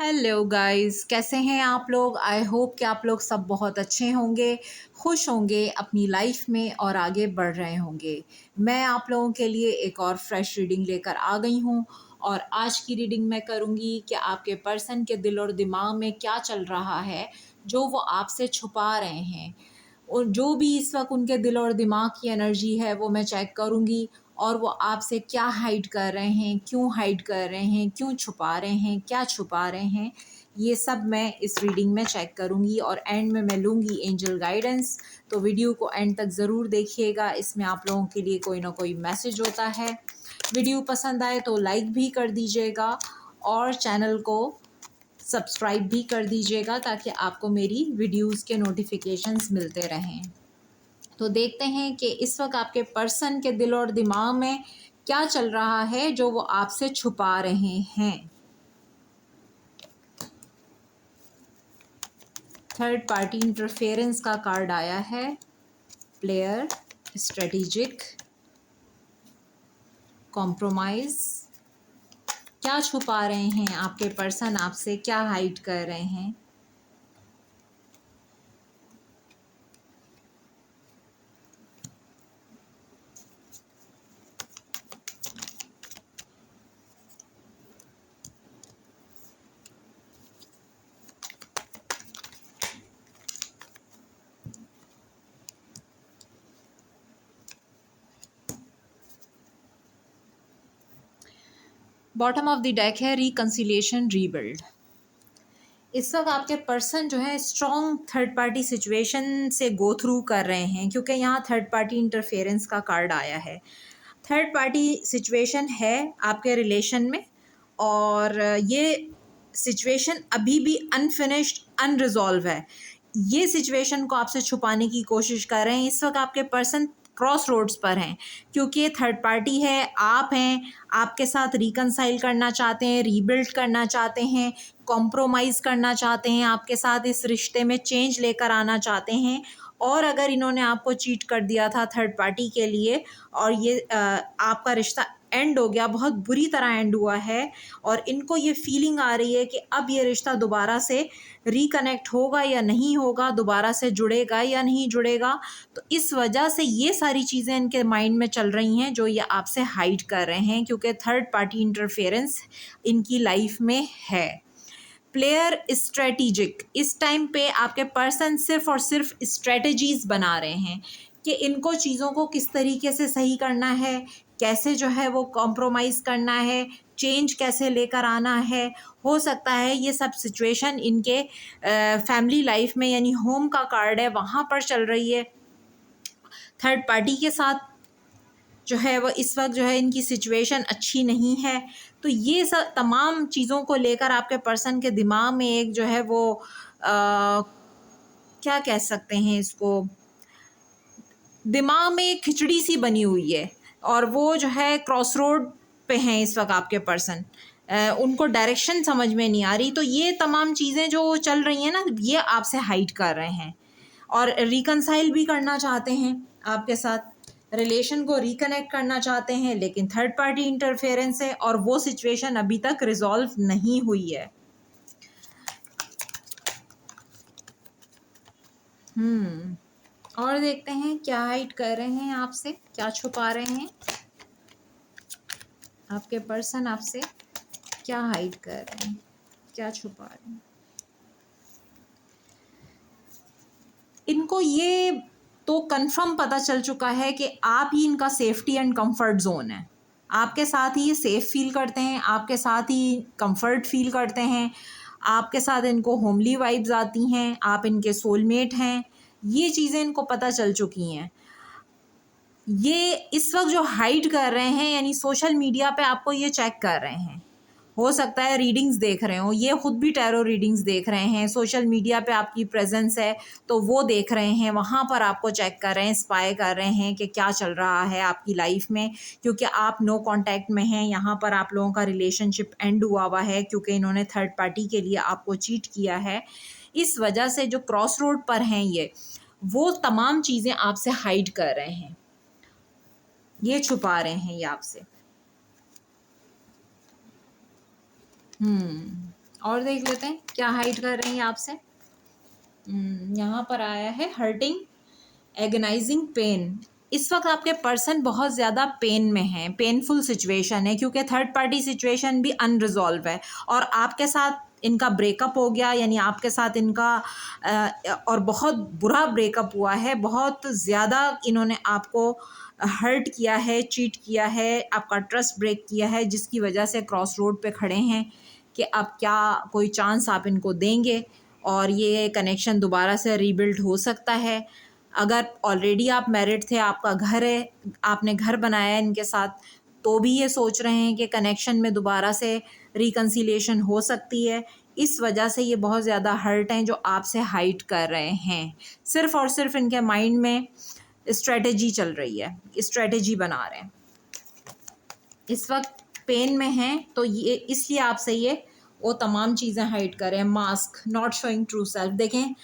Hello guys, कैसे हैं आप लोग। आई होप कि आप लोग सब बहुत अच्छे होंगे, खुश होंगे अपनी लाइफ में और आगे बढ़ रहे होंगे। मैं आप लोगों के लिए एक और फ्रेश रीडिंग लेकर आ गई हूँ और आज की रीडिंग मैं करूँगी कि आपके पर्सन के दिल और दिमाग में क्या चल रहा है जो वो आपसे छुपा रहे हैं। और जो भी इस वक्त उनके दिल और दिमाग की एनर्जी है वो मैं चेक करूँगी और वो आपसे क्या हाइड कर रहे हैं, क्यों हाइड कर रहे हैं, क्यों छुपा रहे हैं, क्या छुपा रहे हैं, ये सब मैं इस रीडिंग में चेक करूँगी और एंड में मैं लूँगी एंजल गाइडेंस। तो वीडियो को एंड तक ज़रूर देखिएगा, इसमें आप लोगों के लिए कोई ना कोई मैसेज होता है। वीडियो पसंद आए तो लाइक भी कर दीजिएगा और चैनल को सब्सक्राइब भी कर दीजिएगा ताकि आपको मेरी वीडियोस के नोटिफिकेशंस मिलते रहें। तो देखते हैं कि इस वक्त आपके पर्सन के दिल और दिमाग में क्या चल रहा है जो वो आपसे छुपा रहे हैं। थर्ड पार्टी इंटरफेरेंस का कार्ड आया है, प्लेयर, स्ट्रेटेजिक, कॉम्प्रोमाइज। क्या छुपा रहे हैं आपके पर्सन आपसे, क्या हाइड कर रहे हैं। बॉटम ऑफ द डेक है रिकंसिलिएशन रीबिल्ड। इस वक्त आपके पर्सन जो है स्ट्रॉन्ग थर्ड पार्टी सिचुएशन से गो थ्रू कर रहे हैं क्योंकि यहाँ थर्ड पार्टी इंटरफेरेंस का कार्ड आया है। थर्ड पार्टी सिचुएशन है आपके रिलेशन में और ये सिचुएशन अभी भी अनफिनिश्ड अनरिजॉल्व है। ये सिचुएशन को आपसे छुपाने की कोशिश कर रहे हैं। इस वक्त आपके पर्सन क्रॉस रोड्स पर हैं क्योंकि ये थर्ड पार्टी है, आप हैं, आपके साथ रिकनसाइल करना चाहते हैं, रीबिल्ड करना चाहते हैं, कॉम्प्रोमाइज़ करना चाहते हैं, आपके साथ इस रिश्ते में चेंज लेकर आना चाहते हैं। और अगर इन्होंने आपको चीट कर दिया था थर्ड पार्टी के लिए और ये आपका रिश्ता एंड हो गया, बहुत बुरी तरह एंड हुआ है और इनको ये फीलिंग आ रही है कि अब ये रिश्ता दोबारा से रिकनेक्ट होगा या नहीं होगा, दोबारा से जुड़ेगा या नहीं जुड़ेगा। तो इस वजह से ये सारी चीज़ें इनके माइंड में चल रही हैं जो ये आपसे हाइड कर रहे हैं क्योंकि थर्ड पार्टी इंटरफेरेंस इनकी लाइफ में है। प्लेयर स्ट्रेटेजिक, इस टाइम पे आपके पर्सन सिर्फ और सिर्फ स्ट्रेटजीज बना रहे हैं कि इनको चीज़ों को किस तरीके से सही करना है, कैसे जो है वो कॉम्प्रोमाइज़ करना है, चेंज कैसे लेकर आना है। हो सकता है ये सब सिचुएशन इनके फैमिली लाइफ में यानी होम का कार्ड है वहाँ पर चल रही है। थर्ड पार्टी के साथ जो है वो इस वक्त जो है इनकी सिचुएशन अच्छी नहीं है। तो ये सब तमाम चीज़ों को लेकर आपके पर्सन के दिमाग में एक जो है वो क्या कह सकते हैं इसको, दिमाग में एक खिचड़ी सी बनी हुई है और वो जो है क्रॉस रोड पे हैं इस वक्त आपके पर्सन। उनको डायरेक्शन समझ में नहीं आ रही। तो ये तमाम चीज़ें जो चल रही हैं ना, ये आपसे हाइड कर रहे हैं और रिकनसाइल भी करना चाहते हैं आपके साथ, रिलेशन को रिकनेक्ट करना चाहते हैं, लेकिन थर्ड पार्टी इंटरफेरेंस है और वो सिचुएशन अभी तक रिजॉल्व नहीं हुई है। और देखते हैं क्या हाइड कर रहे हैं आपसे, क्या छुपा रहे हैं आपके पर्सन आपसे, क्या हाइड कर रहे हैं, क्या छुपा रहे हैं। इनको ये तो कंफर्म पता चल चुका है कि आप ही इनका सेफ्टी एंड कंफर्ट जोन है। आपके साथ ही ये सेफ फील करते हैं, आपके साथ ही कंफर्ट फील करते हैं, आपके साथ इनको होमली वाइब्स आती हैं, आप इनके सोलमेट हैं। ये चीज़ें इनको पता चल चुकी हैं। ये इस वक्त जो हाइड कर रहे हैं यानी सोशल मीडिया पे आपको ये चेक कर रहे हैं। हो सकता है रीडिंग्स देख रहे हो, ये खुद भी टैरो रीडिंग्स देख रहे हैं, सोशल मीडिया पे आपकी प्रेजेंस है तो वो देख रहे हैं, वहाँ पर आपको चेक कर रहे हैं, स्पाई कर रहे हैं कि क्या चल रहा है आपकी लाइफ में। क्योंकि आप नो कांटेक्ट में हैं, यहाँ पर आप लोगों का रिलेशनशिप एंड हुआ है क्योंकि इन्होंने थर्ड पार्टी के लिए आपको चीट किया है। इस वजह से जो क्रॉस रोड पर हैं ये, वो तमाम चीज़ें आपसे हाइड कर रहे हैं, ये छुपा रहे हैं ये आपसे। और देख लेते हैं क्या हाइड कर रहे हैं आपसे। यहाँ पर आया है हर्टिंग एगनाइजिंग पेन। इस वक्त आपके पर्सन बहुत ज़्यादा पेन में है, पेनफुल सिचुएशन है, क्योंकि थर्ड पार्टी सिचुएशन भी अनरिजॉल्व है और आपके साथ इनका ब्रेकअप हो गया, यानी आपके साथ इनका और बहुत बुरा ब्रेकअप हुआ है, बहुत ज़्यादा इन्होंने आपको हर्ट किया है, चीट किया है, आपका ट्रस्ट ब्रेक किया है, जिसकी वजह से क्रॉस रोड पे खड़े हैं कि अब क्या कोई चांस आप इनको देंगे और ये कनेक्शन दोबारा से रीबिल्ड हो सकता है। अगर ऑलरेडी आप मैरिड थे, आपका घर है, आपने घर बनाया है इनके साथ, तो भी ये सोच रहे हैं कि कनेक्शन में दोबारा से रिकन्सिलिएशन हो सकती है। इस वजह से ये बहुत ज़्यादा हर्ट हैं, जो आपसे हाइड कर रहे हैं। सिर्फ़ और सिर्फ इनके माइंड में स्ट्रेटजी चल रही है, स्ट्रेटजी बना रहे हैं। इस वक्त पेन में हैं, तो ये इसलिए आपसे ये वो तमाम चीज़ें हाइड कर रहे हैं। Mask, not showing true self. देखें,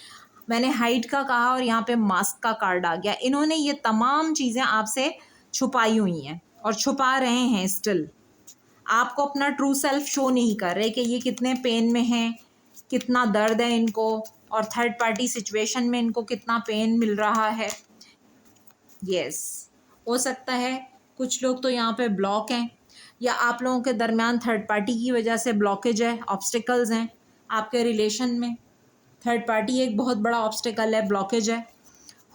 मैंने हाइड का कहा और यहाँ पे मास्क का कार्ड आ गया। इन्होंने ये तमाम चीज़ें आपसे छुपाई हुई हैं और छुपा रहे हैं स्टिल। आपको अपना ट्रू सेल्फ शो नहीं कर रहे कि ये कितने पेन में हैं, कितना दर्द है इनको, और थर्ड पार्टी सिचुएशन में इनको कितना पेन मिल रहा है। यस, हो सकता है कुछ लोग तो यहाँ पे ब्लॉक हैं, या आप लोगों के दरमियान थर्ड पार्टी की वजह से ब्लॉकेज है, ऑब्स्टिकल्स हैं आपके रिलेशन में। थर्ड पार्टी एक बहुत बड़ा ऑब्स्टिकल है, ब्लॉकेज है।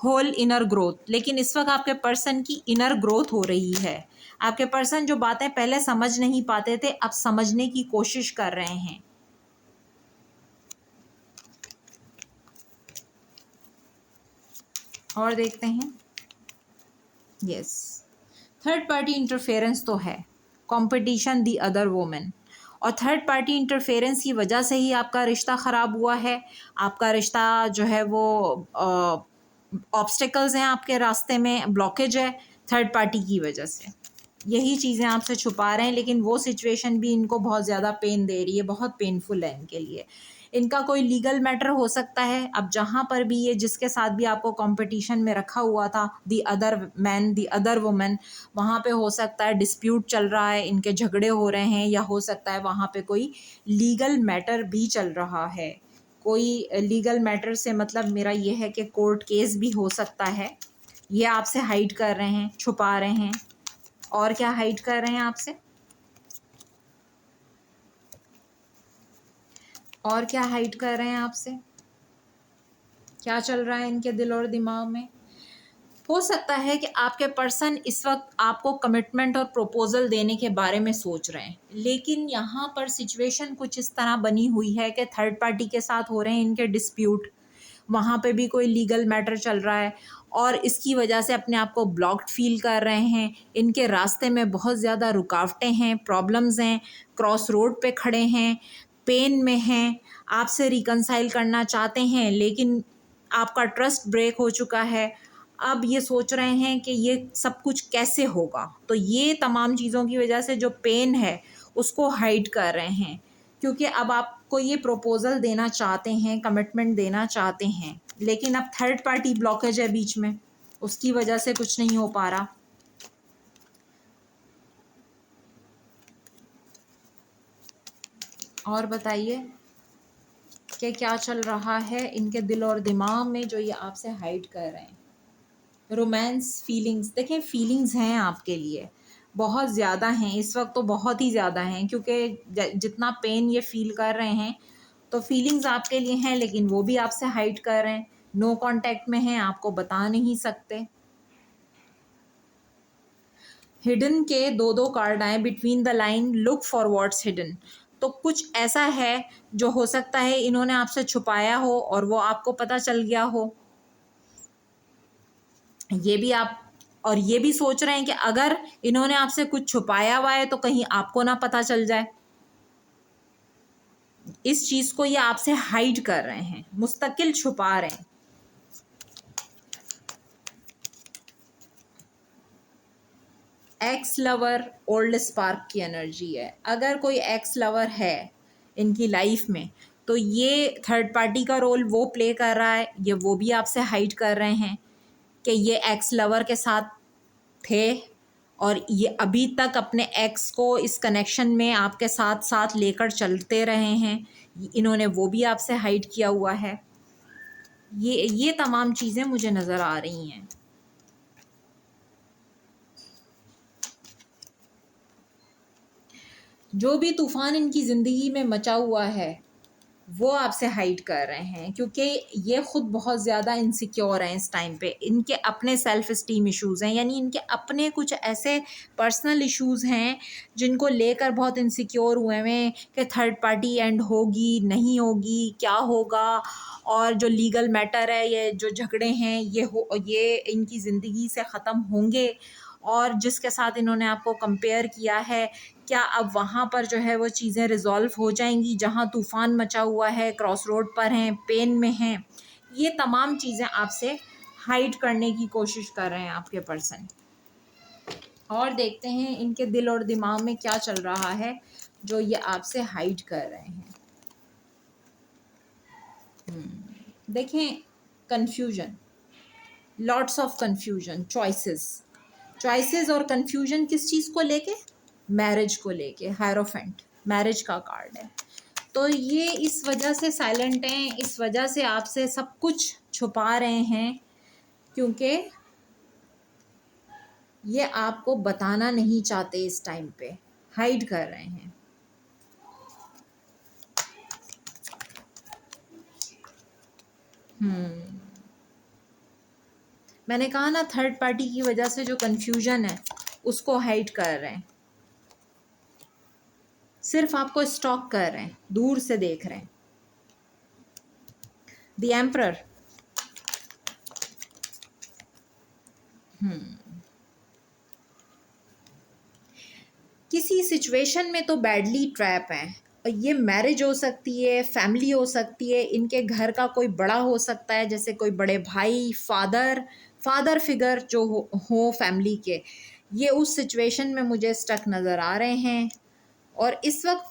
होल इनर ग्रोथ, लेकिन इस वक्त आपके पर्सन की इनर ग्रोथ हो रही है। आपके पर्सन जो बातें पहले समझ नहीं पाते थे, अब समझने की कोशिश कर रहे हैं। और देखते हैं। यस, थर्ड पार्टी इंटरफेरेंस तो है, कंपटीशन दी अदर वोमेन, और थर्ड पार्टी इंटरफेरेंस की वजह से ही आपका रिश्ता ख़राब हुआ है। आपका रिश्ता जो है वो ऑब्स्टिकल्स हैं आपके रास्ते में, ब्लॉकेज है थर्ड पार्टी की वजह से। यही चीज़ें आपसे छुपा रहे हैं, लेकिन वो सिचुएशन भी इनको बहुत ज़्यादा पेन दे रही है, बहुत पेनफुल है इनके लिए। इनका कोई लीगल मैटर हो सकता है। अब जहाँ पर भी ये जिसके साथ भी आपको कंपटीशन में रखा हुआ था, the other man, the other women, वहाँ पे हो सकता है डिस्प्यूट चल रहा है, इनके झगड़े हो रहे हैं, या हो सकता है वहाँ पे कोई लीगल मैटर भी चल रहा है। कोई लीगल मैटर से मतलब मेरा ये है कि कोर्ट केस भी हो सकता है। ये आपसे हाइड कर रहे हैं, छुपा रहे हैं। और क्या हाइड कर रहे हैं आपसे? और क्या हाइड कर रहे हैं आपसे? क्या चल रहा है इनके दिल और दिमाग में? हो सकता है कि आपके पर्सन इस वक्त आपको कमिटमेंट और प्रपोजल देने के बारे में सोच रहे हैं, लेकिन यहाँ पर सिचुएशन कुछ इस तरह बनी हुई है कि थर्ड पार्टी के साथ हो रहे हैं इनके डिस्प्यूट, वहाँ पे भी कोई लीगल मैटर चल रहा है, और इसकी वजह से अपने आप को ब्लॉक्ड फील कर रहे हैं। इनके रास्ते में बहुत ज़्यादा रुकावटें हैं, प्रॉब्लम्स हैं, क्रॉस रोड पे खड़े हैं, पेन में हैं, आपसे रिकंसाइल करना चाहते हैं, लेकिन आपका ट्रस्ट ब्रेक हो चुका है। अब ये सोच रहे हैं कि ये सब कुछ कैसे होगा, तो ये तमाम चीज़ों की वजह से जो पेन है उसको हाइड कर रहे हैं, क्योंकि अब आपको ये प्रपोज़ल देना चाहते हैं, कमिटमेंट देना चाहते हैं, लेकिन अब थर्ड पार्टी ब्लॉकेज है बीच में, उसकी वजह से कुछ नहीं हो पा रहा। और बताइए कि क्या चल रहा है इनके दिल और दिमाग में जो ये आपसे हाइड कर रहे हैं। रोमांस, फीलिंग्स, देखें फीलिंग्स हैं आपके लिए, बहुत ज़्यादा हैं इस वक्त, तो बहुत ही ज़्यादा हैं, क्योंकि जितना पेन ये फील कर रहे हैं तो फीलिंग्स आपके लिए हैं, लेकिन वो भी आपसे हाइड कर रहे हैं, नो कांटेक्ट में हैं, आपको बता नहीं सकते। हिडन के दो दो कार्ड आए, between the line, look for what's hidden. तो कुछ ऐसा है जो हो सकता है इन्होंने आपसे छुपाया हो और वो आपको पता चल गया हो। ये भी आप, और ये भी सोच रहे हैं कि अगर इन्होंने आपसे कुछ छुपाया हुआ है तो कहीं आपको ना पता चल जाए। इस चीज को ये आपसे हाइड कर रहे हैं, मुस्तकिल छुपा रहे हैं। एक्स लवर, ओल्ड स्पार्क की एनर्जी है। अगर कोई एक्स लवर है इनकी लाइफ में, तो ये थर्ड पार्टी का रोल वो प्ले कर रहा है, ये वो भी आपसे हाइड कर रहे हैं कि ये एक्स लवर के साथ थे और ये अभी तक अपने एक्स को इस कनेक्शन में आपके साथ साथ लेकर चलते रहे हैं, इन्होंने वो भी आपसे हाइड किया हुआ है। ये तमाम चीज़ें मुझे नज़र आ रही हैं। जो भी तूफ़ान इनकी ज़िंदगी में मचा हुआ है वो आपसे हाइड कर रहे हैं, क्योंकि ये ख़ुद बहुत ज़्यादा इनसिक्योर हैं इस टाइम पे। इनके अपने सेल्फ़ इस्टीम इश्यूज़ हैं, यानी इनके अपने कुछ ऐसे पर्सनल इश्यूज़ हैं जिनको लेकर बहुत इनसिक्योर हुए हैं कि थर्ड पार्टी एंड होगी, नहीं होगी, क्या होगा। और जो लीगल मैटर है, ये जो झगड़े हैं, ये इनकी ज़िंदगी से ख़त्म होंगे। और जिसके साथ इन्होंने आपको कंपेयर किया है, क्या अब वहाँ पर जो है वो चीज़ें रिज़ॉल्व हो जाएंगी जहाँ तूफ़ान मचा हुआ है, क्रॉस रोड पर हैं, पेन में हैं। ये तमाम चीज़ें आपसे हाइड करने की कोशिश कर रहे हैं आपके पर्सन। और देखते हैं इनके दिल और दिमाग में क्या चल रहा है जो ये आपसे हाइड कर रहे हैं। देखें, confusion, lots of confusion, choices और कन्फ्यूजन किस चीज़ को लेके? मैरिज को लेके। हायरोफेंट मैरिज का कार्ड है। तो ये इस वजह से साइलेंट हैं, इस वजह से आपसे सब कुछ छुपा रहे हैं, क्योंकि ये आपको बताना नहीं चाहते, इस टाइम पे हाइड कर रहे हैं। मैंने कहा ना, थर्ड पार्टी की वजह से जो कन्फ्यूजन है उसको हाइड कर रहे हैं। सिर्फ आपको स्टॉक कर रहे हैं, दूर से देख रहे हैं। द एम्परर, किसी सिचुएशन में तो बैडली ट्रैप हैं। और ये मैरिज हो सकती है, फैमिली हो सकती है, इनके घर का कोई बड़ा हो सकता है, जैसे कोई बड़े भाई, फादर फिगर जो हो फैमिली के। ये उस सिचुएशन में मुझे स्टक नज़र आ रहे हैं। और इस वक्त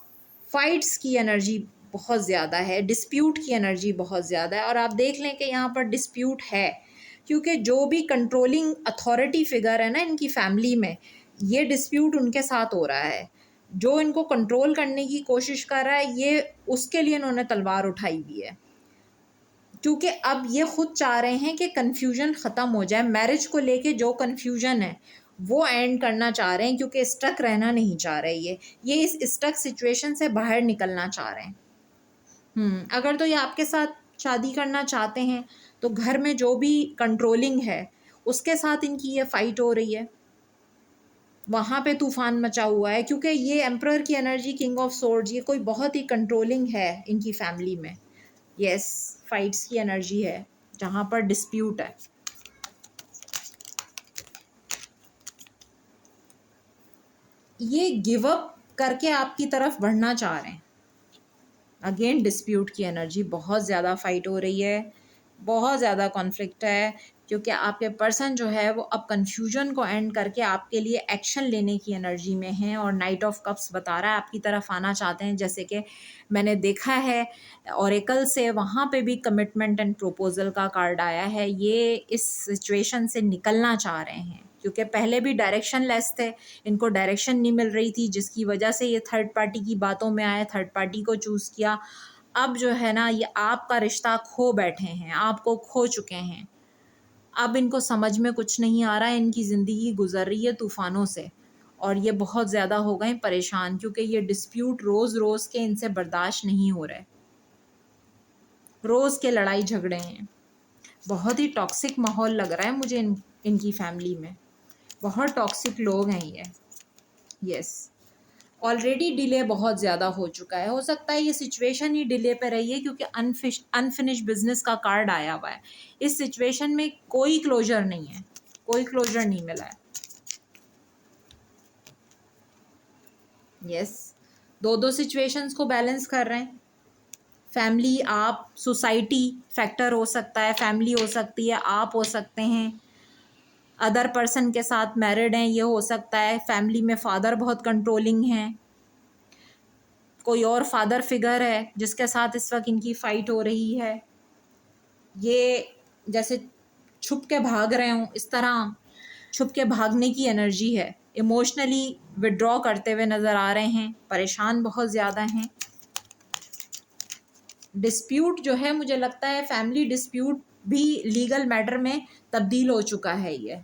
फाइट्स की एनर्जी बहुत ज़्यादा है, डिस्प्यूट की एनर्जी बहुत ज़्यादा है। और आप देख लें कि यहाँ पर डिस्प्यूट है, क्योंकि जो भी कंट्रोलिंग अथॉरिटी फिगर है ना इनकी फैमिली में, ये डिस्प्यूट उनके साथ हो रहा है। जो इनको कंट्रोल करने की कोशिश कर रहा है, ये उसके लिए इन्होंने तलवार उठाई हुई है, क्योंकि अब ये खुद चाह रहे हैं कि कन्फ्यूजन ख़त्म हो जाए। मैरिज को लेके जो कन्फ्यूजन है वो एंड करना चाह रहे हैं, क्योंकि स्टक रहना नहीं चाह रहे। ये इस स्टक सिचुएशन से बाहर निकलना चाह रहे हैं। अगर तो ये आपके साथ शादी करना चाहते हैं, तो घर में जो भी कंट्रोलिंग है उसके साथ इनकी ये फाइट हो रही है। वहाँ पे तूफान मचा हुआ है, क्योंकि ये एम्परर की एनर्जी, किंग ऑफ सोर्ड्स, ये कोई बहुत ही कंट्रोलिंग है इनकी फैमिली में। यस, फाइट्स की एनर्जी है जहाँ पर डिस्प्यूट है। ये गिव अप करके आपकी तरफ बढ़ना चाह रहे हैं। अगेन डिस्प्यूट की एनर्जी, बहुत ज़्यादा फाइट हो रही है, बहुत ज़्यादा कॉन्फ्लिक्ट है, क्योंकि आपके पर्सन जो है वो अब कन्फ्यूजन को एंड करके आपके लिए एक्शन लेने की एनर्जी में हैं। और नाइट ऑफ कप्स बता रहा है आपकी तरफ आना चाहते हैं, जैसे कि मैंने देखा है ओरेकल से, वहाँ पे भी कमिटमेंट एंड प्रपोजल का कार्ड आया है। ये इस सिचुएशन से निकलना चाह रहे हैं, क्योंकि पहले भी डायरेक्शन लेस थे, इनको डायरेक्शन नहीं मिल रही थी, जिसकी वजह से ये थर्ड पार्टी की बातों में आए, थर्ड पार्टी को चूज़ किया। अब जो है ना, ये आपका रिश्ता खो बैठे हैं, आपको खो चुके हैं। अब इनको समझ में कुछ नहीं आ रहा है, इनकी ज़िंदगी गुजर रही है तूफ़ानों से, और ये बहुत ज़्यादा हो गए परेशान, क्योंकि ये डिस्प्यूट रोज़ रोज़ के इनसे बर्दाश्त नहीं हो रहे। रोज़ के लड़ाई झगड़े हैं, बहुत ही टॉक्सिक माहौल लग रहा है मुझे इनकी फैमिली में। बहुत टॉक्सिक लोग हैं ये। यस, ऑलरेडी डिले बहुत ज़्यादा हो चुका है। हो सकता है ये सिचुएशन ही डिले पे रही है, क्योंकि अनफिनिश बिजनेस का कार्ड आया हुआ है। इस सिचुएशन में कोई क्लोजर नहीं है, कोई क्लोजर नहीं मिला है। यस, दो सिचुएशंस को बैलेंस कर रहे हैं। फैमिली, आप, सोसाइटी फैक्टर हो सकता है, फैमिली हो सकती है, आप हो सकते हैं, अदर पर्सन के साथ मैरिड हैं, ये हो सकता है। फैमिली में फादर बहुत कंट्रोलिंग हैं, कोई और फादर फिगर है जिसके साथ इस वक्त इनकी फ़ाइट हो रही है। ये जैसे छुप के भाग रहे हों, इस तरह छुप के भागने की एनर्जी है। इमोशनली विड्रॉ करते हुए नज़र आ रहे हैं, परेशान बहुत ज़्यादा हैं। डिस्प्यूट जो है मुझे लगता है फैमिली डिस्प्यूट भी लीगल मैटर में तब्दील हो चुका है। ये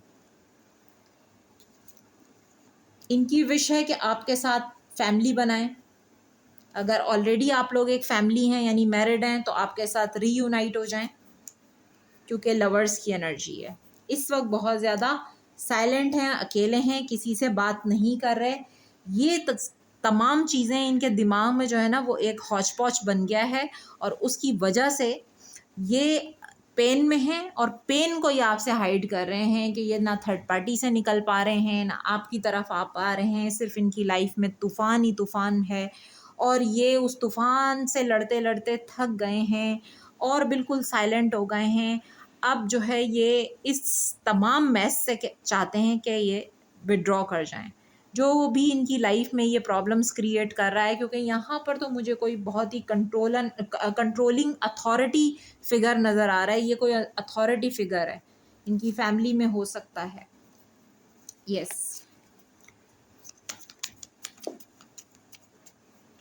इनकी विश है कि आपके साथ फैमिली बनाएं। अगर ऑलरेडी आप लोग एक फैमिली हैं यानी मैरिड हैं तो आपके साथ रीयूनाइट हो जाएं, क्योंकि लवर्स की एनर्जी है। इस वक्त बहुत ज़्यादा साइलेंट हैं, अकेले हैं, किसी से बात नहीं कर रहे। ये तमाम चीज़ें इनके दिमाग में जो है ना वो एक हौच पौच बन गया है और उसकी वजह से ये पेन में हैं और पेन को ये आपसे हाइड कर रहे हैं कि ये ना थर्ड पार्टी से निकल पा रहे हैं ना आपकी तरफ आ पा रहे हैं। सिर्फ इनकी लाइफ में तूफ़ान ही तूफ़ान है और ये उस तूफ़ान से लड़ते लड़ते थक गए हैं और बिल्कुल साइलेंट हो गए हैं। अब जो है ये इस तमाम मैस से चाहते हैं कि ये विड्रॉ कर जाएं, जो भी इनकी लाइफ में ये प्रॉब्लम्स क्रिएट कर रहा है। क्योंकि यहाँ पर तो मुझे कोई बहुत ही कंट्रोलिंग अथॉरिटी फिगर नज़र आ रहा है। ये कोई अथॉरिटी फिगर है, इनकी फैमिली में हो सकता है। यस,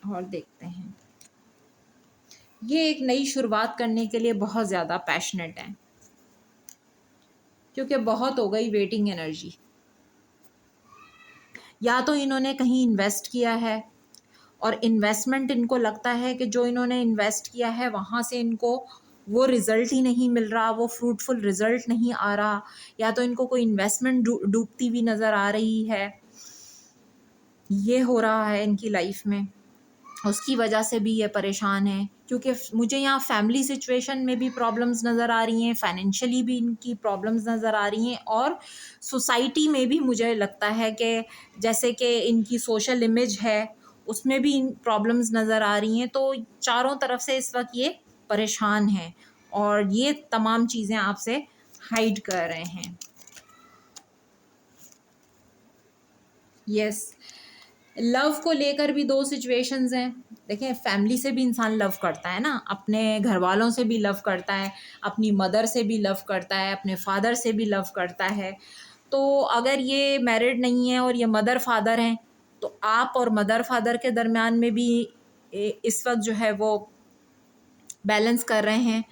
और देखते हैं। ये एक नई शुरुआत करने के लिए बहुत ज़्यादा पैशनेट हैं, क्योंकि बहुत हो गई वेटिंग एनर्जी। या तो इन्होंने कहीं इन्वेस्ट किया है और इन्वेस्टमेंट इनको लगता है कि जो इन्होंने इन्वेस्ट किया है वहाँ से इनको वो रिज़ल्ट ही नहीं मिल रहा, वो फ्रूटफुल रिज़ल्ट नहीं आ रहा, या तो इनको कोई इन्वेस्टमेंट डूबती हुई नज़र आ रही है। ये हो रहा है इनकी लाइफ में, उसकी वजह से भी ये परेशान है। क्योंकि मुझे यहाँ फैमिली सिचुएशन में भी प्रॉब्लम्स नज़र आ रही हैं, फाइनेंशियली भी इनकी प्रॉब्लम्स नज़र आ रही हैं और सोसाइटी में भी मुझे लगता है कि जैसे कि इनकी सोशल इमेज है उसमें भी इन प्रॉब्लम्स नज़र आ रही हैं। तो चारों तरफ से इस वक्त ये परेशान हैं और ये तमाम चीज़ें आपसे हाइड कर रहे हैं। यस, लव को लेकर भी दो सिचुएशंस हैं। देखें, फैमिली से भी इंसान लव करता है ना, अपने घर वालों से भी लव करता है, अपनी मदर से भी लव करता है, अपने फादर से भी लव करता है। तो अगर ये मैरिड नहीं है और ये मदर फादर हैं तो आप और मदर फादर के दरमियान में भी इस वक्त जो है वो बैलेंस कर रहे हैं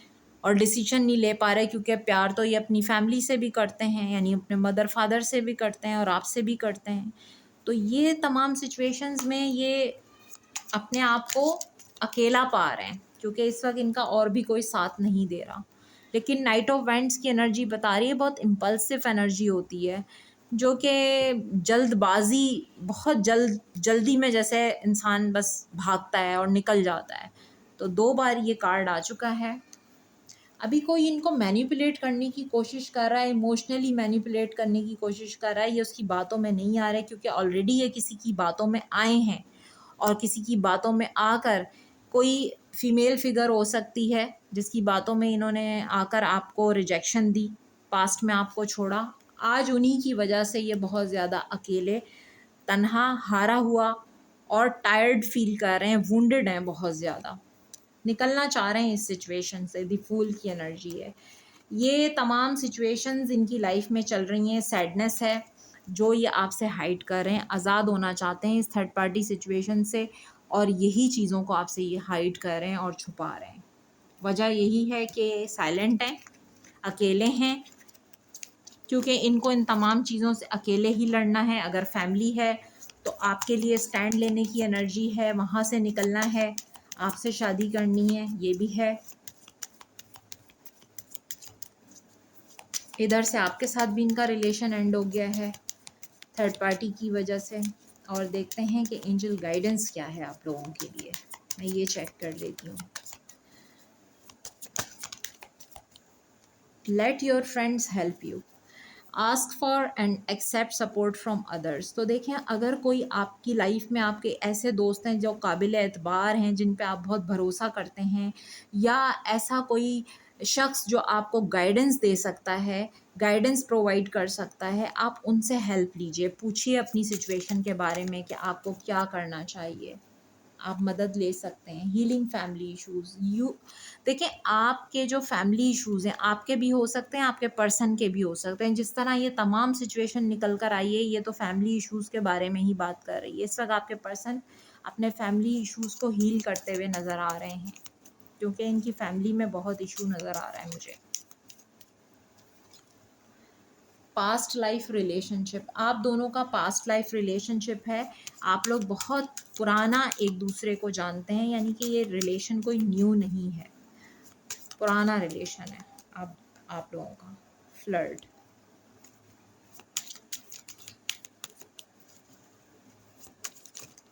और डिसीजन नहीं ले पा रहे, क्योंकि प्यार तो ये अपनी फैमिली से भी करते हैं यानी अपने मदर फादर से भी करते हैं और आपसे भी करते हैं। तो ये तमाम सिचुएशंस में ये अपने आप को अकेला पा रहे हैं, क्योंकि इस वक्त इनका और भी कोई साथ नहीं दे रहा। लेकिन नाइट ऑफ वेंट्स की एनर्जी बता रही है बहुत इम्पल्सिव एनर्जी होती है, जो कि जल्दबाजी, बहुत जल्दी में जैसे इंसान बस भागता है और निकल जाता है। तो 2 बार ये कार्ड आ चुका है। अभी कोई इनको मैनिपुलेट करने की कोशिश कर रहा है, इमोशनली मैनिपुलेट करने की कोशिश कर रहा है। ये उसकी बातों में नहीं आ रहा है, क्योंकि ऑलरेडी ये किसी की बातों में आए हैं और किसी की बातों में आकर कोई फीमेल फिगर हो सकती है जिसकी बातों में इन्होंने आकर आपको रिजेक्शन दी, पास्ट में आपको छोड़ा। आज उन्हीं की वजह से ये बहुत ज़्यादा अकेले, तन्हा, हारा हुआ और टायर्ड फील कर रहे हैं, वुंडेड हैं बहुत ज़्यादा, निकलना चाह रहे हैं इस सिचुएशन से। द फूल की एनर्जी है। ये तमाम सिचुएशंस इनकी लाइफ में चल रही हैं, सैडनेस है जो ये आपसे हाइड कर रहे हैं, आज़ाद होना चाहते हैं इस थर्ड पार्टी सिचुएशन से और यही चीज़ों को आपसे ये हाइड कर रहे हैं और छुपा रहे हैं। वजह यही है कि साइलेंट हैं, अकेले हैं, क्योंकि इनको इन तमाम चीज़ों से अकेले ही लड़ना है। अगर फैमिली है तो आपके लिए स्टैंड लेने की एनर्जी है, वहाँ से निकलना है, आपसे शादी करनी है, ये भी है। इधर से आपके साथ भी इनका रिलेशन एंड हो गया है थर्ड पार्टी की वजह से। और देखते हैं कि एंजल गाइडेंस क्या है आप लोगों के लिए। मैं ये चेक कर लेती हूँ। Let your friends help you, ask for and accept support from others. तो देखें, अगर कोई आपकी लाइफ में आपके ऐसे दोस्त हैं जो काबिल एतबार हैं, जिन पे आप बहुत भरोसा करते हैं, या ऐसा कोई शख्स जो आपको गाइडेंस दे सकता है, गाइडेंस प्रोवाइड कर सकता है, आप उनसे हेल्प लीजिए। पूछिए अपनी सिचुएशन के बारे में कि आपको क्या करना चाहिए। आप मदद ले सकते हैं। हीलिंग फैमिली इश्यूज़, देखिए आपके जो फैमिली इश्यूज़ हैं आपके भी हो सकते हैं, आपके पर्सन के भी हो सकते हैं। जिस तरह ये तमाम सिचुएशन निकल कर आई है, ये तो फैमिली इश्यूज़ के बारे में ही बात कर रही है। इस वक्त आपके पर्सन अपने फैमिली इश्यूज़ को हील करते हुए नज़र आ रहे हैं, क्योंकि इनकी फैमिली में बहुत इशू नज़र आ रहा है मुझे। पास्ट लाइफ रिलेशनशिप, आप दोनों का पास्ट लाइफ रिलेशनशिप है। आप लोग बहुत पुराना एक दूसरे को जानते हैं, यानी कि ये रिलेशन कोई न्यू नहीं है, पुराना रिलेशन है आप लोगों का। फ्लर्ट,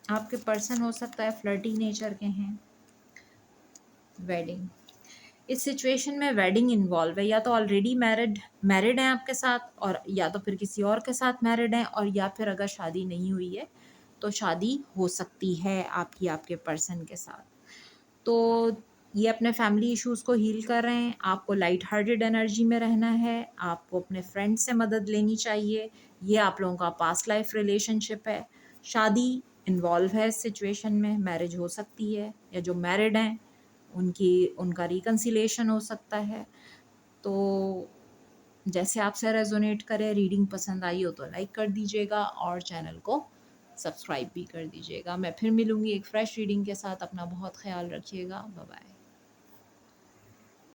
आपके पर्सन हो सकता है फ्लर्टी नेचर के हैं। वेडिंग, इस सिचुएशन में वेडिंग इन्वॉल्व है, या तो ऑलरेडी मैरिड हैं आपके साथ, और या तो फिर किसी और के साथ मैरिड हैं, और या फिर अगर शादी नहीं हुई है तो शादी हो सकती है आपकी आपके पर्सन के साथ। तो ये अपने फैमिली इश्यूज़ को हील कर रहे हैं। आपको लाइट हार्टेड एनर्जी में रहना है, आपको अपने फ्रेंड से मदद लेनी चाहिए। ये आप लोगों का पास्ट लाइफ रिलेशनशिप है। शादी इन्वॉल्व है इस सिचुएशन में, मैरिज हो सकती है, या जो मैरिड हैं उनका रिकन्सिलेशन हो सकता है। तो जैसे आपसे रेजोनेट करे, रीडिंग पसंद आई हो तो लाइक कर दीजिएगा और चैनल को सब्सक्राइब भी कर दीजिएगा। मैं फिर मिलूँगी एक फ्रेश रीडिंग के साथ। अपना बहुत ख्याल रखिएगा। Bye bye.